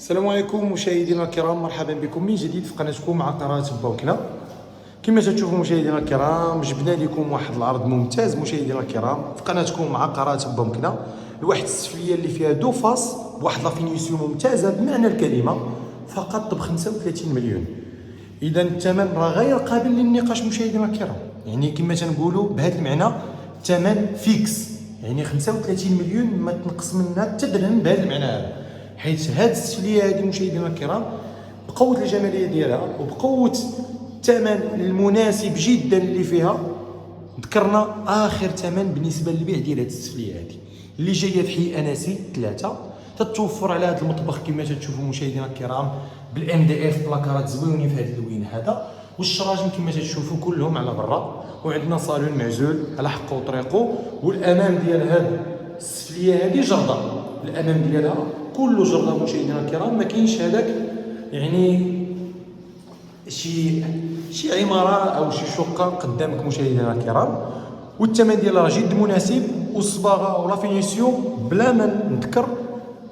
السلام عليكم مشاهدينا الكرام، مرحبا بكم من جديد في قناتكم عقارات بوكنا. كما تشوفوا مشاهدينا الكرام، جبنا لكم واحد العرض ممتاز مشاهدينا الكرام في قناتكم عقارات بوكنا. الواحد السفليه اللي فيها دو فاس بواحد لا فينيسيون ممتازه بمعنى الكلمه، فقط ب 35 مليون. اذا الثمن راه غير قابل للنقاش مشاهدينا الكرام، يعني كما تنقولوا بهذا المعنى ثمن فيكس، يعني 35 مليون ما تنقص منها حتى درهم بهذا المعنى هذا. حيت هاد السفليه هذه مشاهدينا الكرام بقوه الجماليه ديالها وبقوه الثمن المناسب جدا اللي فيها، ذكرنا اخر ثمن بالنسبه للبيع ديال هاد السفليه هذه اللي جايه في حي اناسي 3. تتوفر على هذا المطبخ كما تشوفوا مشاهدينا الكرام بالام دي اف، بلاكارات زوينين في هذا اللوين هذا، والشراجم كما تشوفوا كلهم على برا، وعندنا صالون معزول على حقه وطريقه. والامام ديال هذه السفليه هذه جرده، الامام ديالها كله جرده مشاهدينا الكرام، ما كاينش هذاك يعني شي عماره او شي شقه قدامك مشاهدينا الكرام. والثمن ديالها راه جد مناسب، والصباغه ولا فينيسيون بلا ما نذكر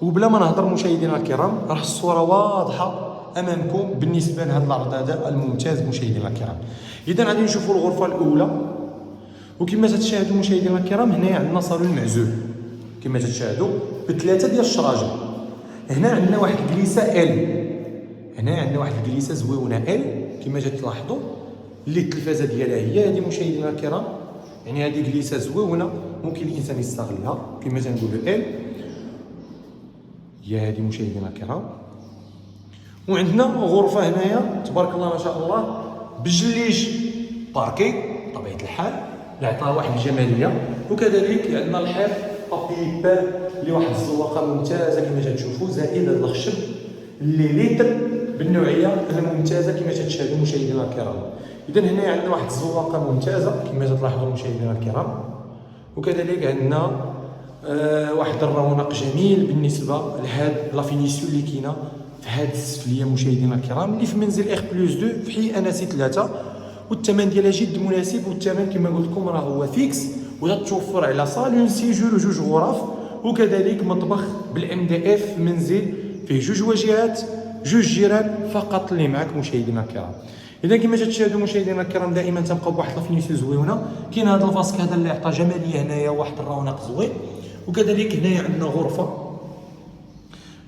وبلا ما نهضر مشاهدينا الكرام، راه الصوره واضحه امامكم بالنسبه لهذا العرض هذا الممتاز مشاهدينا الكرام. اذا غادي نشوفوا الغرفه الاولى، وكما تشاهدوا مشاهدينا الكرام هنا عندنا صالون معزول كما تشاهدوا بثلاثه ديال الشراجم. هنا عندنا واحد الكليسه هنا عندنا واحد الكليسه زويونه كما تلاحظوا، اللي التلفازه ديالها هي هذه مشاهدينا الكرام، يعني هذه كليسه زويونه ممكن الانسان يستغلها كما تنقولوا هي هذه مشاهدينا الكرام. وعندنا غرفه هنايا تبارك الله ما شاء الله بجليج باركي بطبيعه الحال اللي عطاها واحد الجماليه. وكذلك عندنا الحيط بابي بان اللي واحد الزواقه ممتازه كما تشوفوا، زائد هذا الخشب اللي ليتر بالنوعيه الممتازه كما تشاهدوا مشاهدينا الكرام. اذا هنا عندنا واحد الزواقه ممتازه كما تلاحظوا مشاهدينا الكرام. وكذلك عندنا واحد الرونق جميل بالنسبه لهاد لا فينيسيون اللي كاينه في هاد السفليه مشاهدينا الكرام، اللي في منزل اخ بلس 2 في حي اناسي 3. والثمن ديالها جد مناسب، والثمن كما قلت لكم راه هو فيكس، وتتوفر على صالون سيجور وجوج غرف، وكذلك مطبخ بالام دي اف، منزل فيه جوج واجهات جوج جيران فقط اللي معك مشاهدينا الكرام. اذا كما تشاهدوا مشاهدينا الكرام دائما تنبقاو بواحد لافينيسيون زويونه. كاين هذا الفاسك هذا اللي عطى جماليه هنايا واحد الرونق زوين. وكذلك هنايا عندنا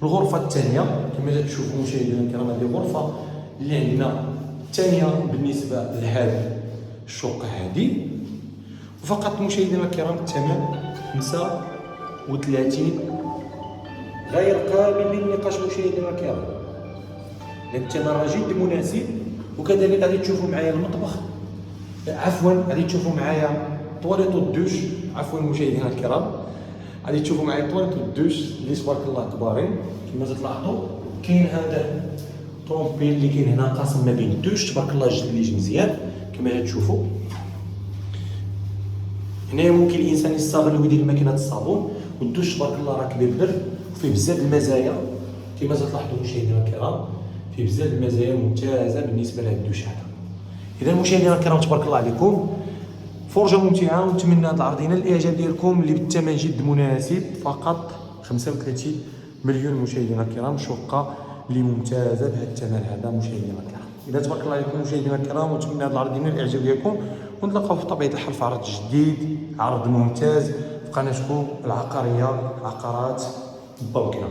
الغرفه الثانيه كما تشوفوا مشاهدينا الكرام، هذه غرفه اللي عندنا الثانيه بالنسبه لهذه الشقه هذه. وفقط مشاهدينا الكرام الثمن 35 غير قابل للنقاش مشاهدينا الكرام، لان الثمن راه جد مناسب. وكذلك غادي تشوفوا معايا المطبخ، غادي تشوفوا معايا طواليط والدوش، مشاهدينا الكرام غادي تشوفوا معايا طواليط والدوش اللي تبارك الله كبارين كما تلاحظوا. كاين هذا طومبيل اللي كاين هنا قاسم ما بين الدوش تبارك الله جليج مزيان كما تشوفوا. هنا ممكن الانسان يستغل ويدير ماكينه الصابون، والدوش تبارك الله راه كبير بدر وفيه بزاف المزايا كما تلاحظوا مشاهدينا الكرام، فيه بزاف المزايا ممتازه بالنسبه لهذا الدوش هذا. اذا مشاهدينا الكرام تبارك الله عليكم، فرجه ممتعه، ونتمنى هذا العرض ينال الاعجاب ديالكم اللي بالثمن جد مناسب، فقط 35 مليون مشاهدينا الكرام، شقه اللي ممتازه بهذا الثمن هذا مشاهدينا الكرام. اذا تبارك الله عليكم مشاهدينا الكرام، ونتمنى هذا العرض ينال الاعجاب ديالكم، ونتلاقاو في طبيعه الحال في عرض جديد، عرض ممتاز في قناتكم العقاريه عقارات بوكنا.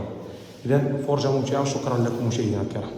اذا فرجه ممتعه، وشكرا لكم مشاهدينا الكرام.